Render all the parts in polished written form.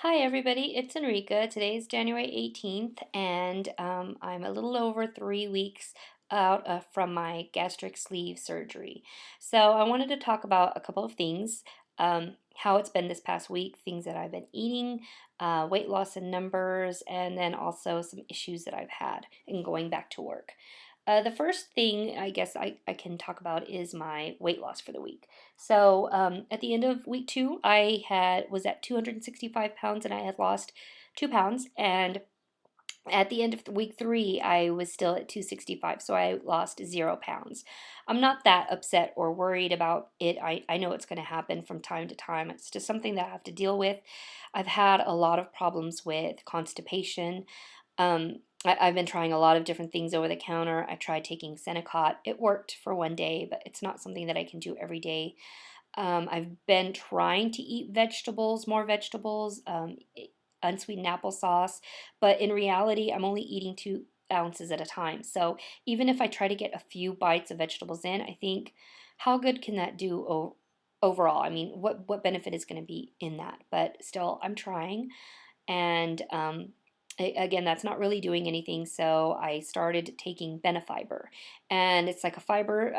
Hi everybody, it's Enrica. Today is January 18th and I'm a little over 3 weeks out from my gastric sleeve surgery. So I wanted to talk about a couple of things, how it's been this past week, things that I've been eating, weight loss and numbers, and then also some issues that I've had in going back to work. The first thing I guess I can talk about is my weight loss for the week. So at the end of week 2, was at 265 pounds and I had lost 2 pounds. And at the end of week 3, I was still at 265, so I lost 0 pounds. I'm not that upset or worried about it. I know it's going to happen from time to time. It's just something that I have to deal with. I've had a lot of problems with constipation. I've been trying a lot of different things over the counter. I tried taking Senecot. It worked for one day, but it's not something that I can do every day. I've been trying to eat vegetables, more vegetables, unsweetened applesauce, but in reality, I'm only eating 2 ounces at a time. So even if I try to get a few bites of vegetables in, I think how good can that do overall? I mean, what benefit is going to be in that? But still, I'm trying, and again, that's not really doing anything. So I started taking Benefiber, and it's like a fiber.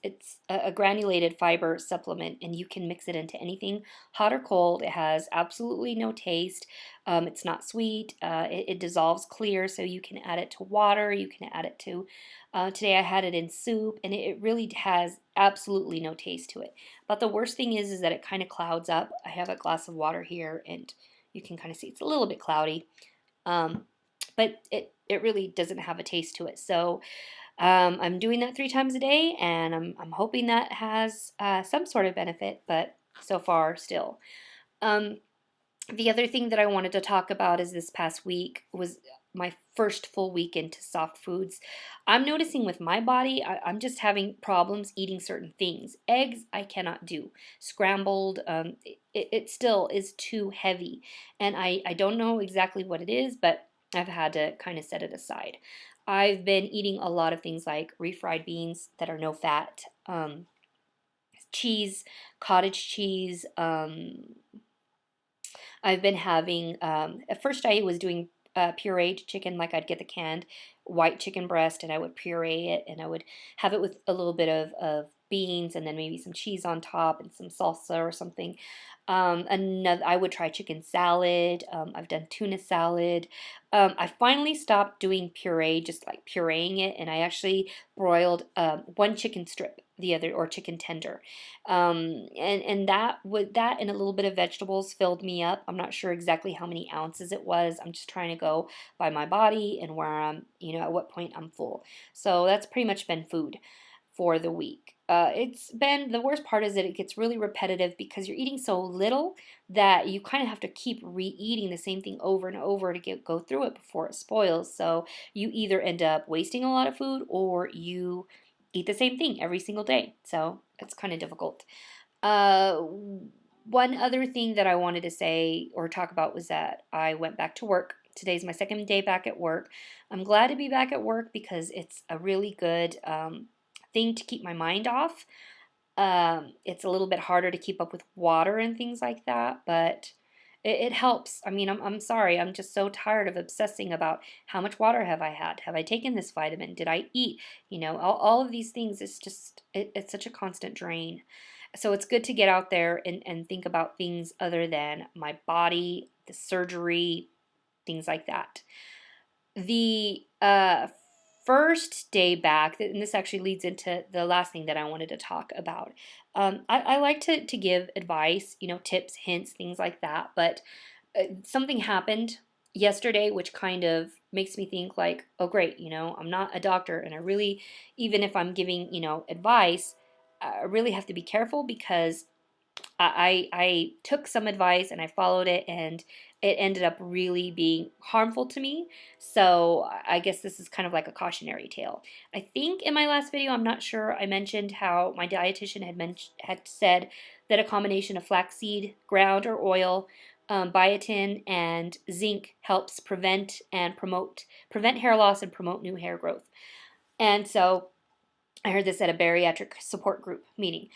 It's a granulated fiber supplement, and you can mix it into anything, hot or cold. It has absolutely no taste. It's not sweet. It dissolves clear, so you can add it to water. You can add it to. Today I had it in soup, and it really has absolutely no taste to it. But the worst thing is that it kind of clouds up. I have a glass of water here, and you can kind of see it's a little bit cloudy, um, but it really doesn't have a taste to it. So I'm doing that 3 times a day, and I'm hoping that has some sort of benefit, but so far still. Um, the other thing that I wanted to talk about is this past week was my first full week into soft foods. I'm noticing with my body, I'm just having problems eating certain things. Eggs, I cannot do. Scrambled, it still is too heavy. And I don't know exactly what it is, but I've had to kind of set it aside. I've been eating a lot of things like refried beans that are no fat, cheese, cottage cheese, I've been having, at first I was doing pureed chicken, like I'd get the canned white chicken breast and I would puree it and I would have it with a little bit of beans and then maybe some cheese on top and some salsa or something. I would try chicken salad. I've done tuna salad. I finally stopped doing puree, just like pureeing it, and I actually broiled one chicken strip the other or chicken tender, and that and a little bit of vegetables filled me up. I'm not sure exactly how many ounces it was. I'm just trying to go by my body and where I'm, at what point I'm full. So that's pretty much been food for the week. It's been the worst part is that it gets really repetitive because you're eating so little that you kind of have to keep re-eating the same thing over and over to go through it before it spoils. So you either end up wasting a lot of food or you eat the same thing every single day. So it's kind of difficult. Uh, One other thing that I wanted to say or talk about was that I went back to work. Today's my second day back at work. I'm glad to be back at work because it's a really good thing to keep my mind off. It's a little bit harder to keep up with water and things like that, but it helps. I mean, I'm sorry. I'm just so tired of obsessing about how much water have I had? Have I taken this vitamin? Did I eat? All of these things. It's such a constant drain. So it's good to get out there and think about things other than my body, the surgery, things like that. The first day back, and this actually leads into the last thing that I wanted to talk about. I like to give advice, tips, hints, things like that, but something happened yesterday which kind of makes me think like, oh great, I'm not a doctor, and I really, even if I'm giving, advice, I really have to be careful because I took some advice and I followed it, and it ended up really being harmful to me. So I guess this is kind of like a cautionary tale. I think in my last video, I'm not sure, I mentioned how my dietitian had said that a combination of flaxseed ground or oil, biotin, and zinc helps prevent hair loss and promote new hair growth. And so I heard this at a bariatric support group meeting.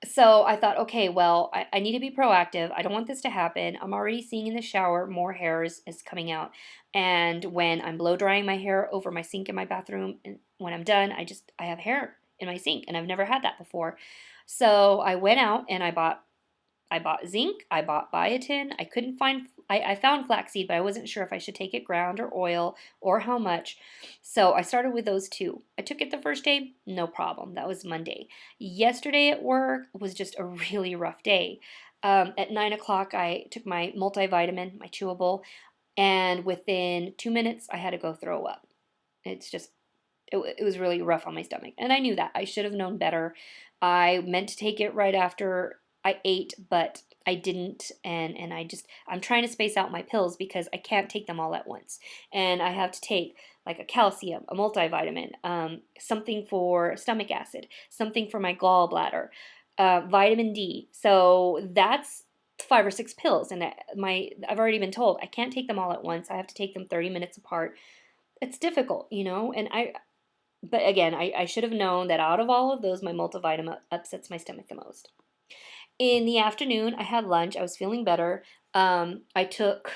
So I thought, okay, well, I need to be proactive. I don't want this to happen. I'm already seeing in the shower more hairs is coming out. And when I'm blow drying my hair over my sink in my bathroom, and when I'm done, I have hair in my sink, and I've never had that before. So I went out and I bought zinc, I bought biotin. I couldn't find, I found flaxseed, but I wasn't sure if I should take it ground or oil or how much. So I started with those two. I took it the first day, no problem. That was Monday. Yesterday at work was just a really rough day. At 9 o'clock, I took my multivitamin, my chewable, and within 2 minutes, I had to go throw up. It's just it was really rough on my stomach. And I knew that. I should have known better. I meant to take it right after I ate, but I didn't. And I'm trying to space out my pills because I can't take them all at once. And I have to take like a calcium, a multivitamin, something for stomach acid, something for my gallbladder, vitamin D. So that's 5 or 6 pills. And I've already been told I can't take them all at once. I have to take them 30 minutes apart. It's difficult, but again, I should have known that out of all of those, my multivitamin upsets my stomach the most. In the afternoon, I had lunch. I was feeling better. I took,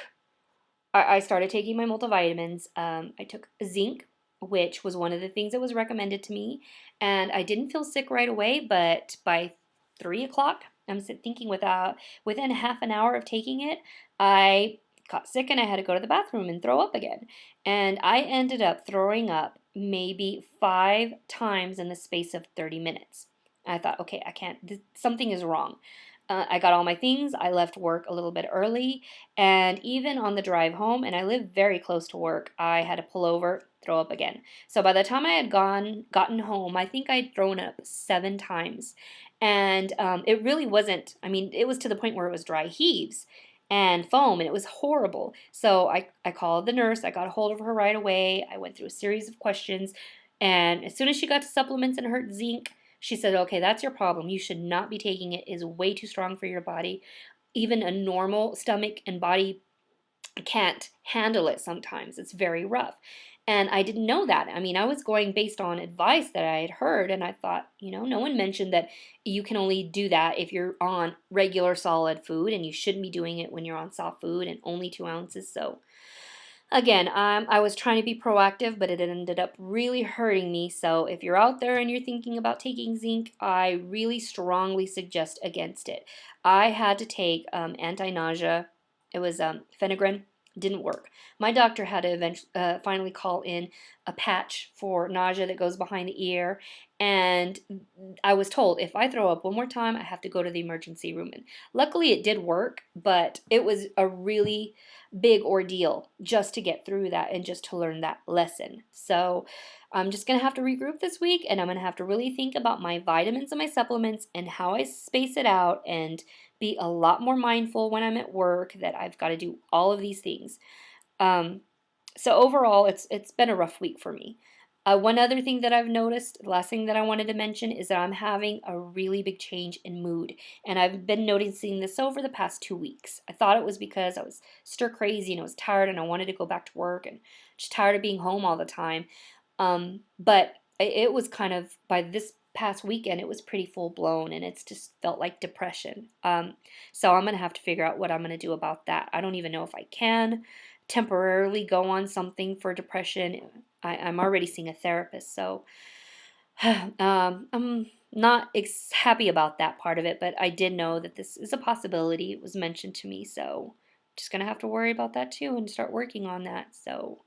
I started taking my multivitamins. I took zinc, which was one of the things that was recommended to me, and I didn't feel sick right away. But by 3 o'clock, thinking within half an hour of taking it, I got sick and I had to go to the bathroom and throw up again. And I ended up throwing up maybe 5 times in the space of 30 minutes. I thought, okay, I can't, something is wrong. I got all my things. I left work a little bit early. And even on the drive home, and I live very close to work, I had to pull over, throw up again. So by the time I had gotten home, I think I'd thrown up 7 times. And it really wasn't, I mean, it was to the point where it was dry heaves and foam, and it was horrible. So I called the nurse. I got a hold of her right away. I went through a series of questions. And as soon as she got to supplements and her zinc, she said, okay, that's your problem. You should not be taking it. It is way too strong for your body. Even a normal stomach and body can't handle it sometimes. It's very rough. And I didn't know that. I mean, I was going based on advice that I had heard, and I thought, no one mentioned that you can only do that if you're on regular solid food, and you shouldn't be doing it when you're on soft food and only 2 ounces. So again, I was trying to be proactive, but it ended up really hurting me. So if you're out there and you're thinking about taking zinc, I really strongly suggest against it. I had to take anti-nausea. It was Phenergan. Didn't work. My doctor had to finally call in a patch for nausea that goes behind the ear, and I was told if I throw up one more time, I have to go to the emergency room. And luckily, it did work, but it was a really big ordeal just to get through that and just to learn that lesson. So I'm just going to have to regroup this week, and I'm going to have to really think about my vitamins and my supplements and how I space it out and be a lot more mindful when I'm at work that I've got to do all of these things. Um, so overall, it's been a rough week for me. One other thing that I've noticed, the last thing that I wanted to mention, is that I'm having a really big change in mood. And I've been noticing this over the past 2 weeks. I thought it was because I was stir crazy and I was tired and I wanted to go back to work and just tired of being home all the time. But it was kind of, by this past weekend, it was pretty full blown and it's just felt like depression. So I'm going to have to figure out what I'm going to do about that. I don't even know if I can temporarily go on something for depression. I'm already seeing a therapist, so I'm not happy about that part of it, but I did know that this is a possibility. It was mentioned to me, so just gonna have to worry about that too and start working on that. So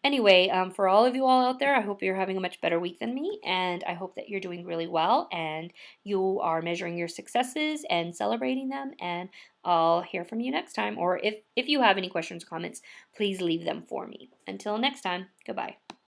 anyway, for all of you all out there, I hope you're having a much better week than me, and I hope that you're doing really well and you are measuring your successes and celebrating them, and I'll hear from you next time. Or if you have any questions or comments, please leave them for me. Until next time, goodbye.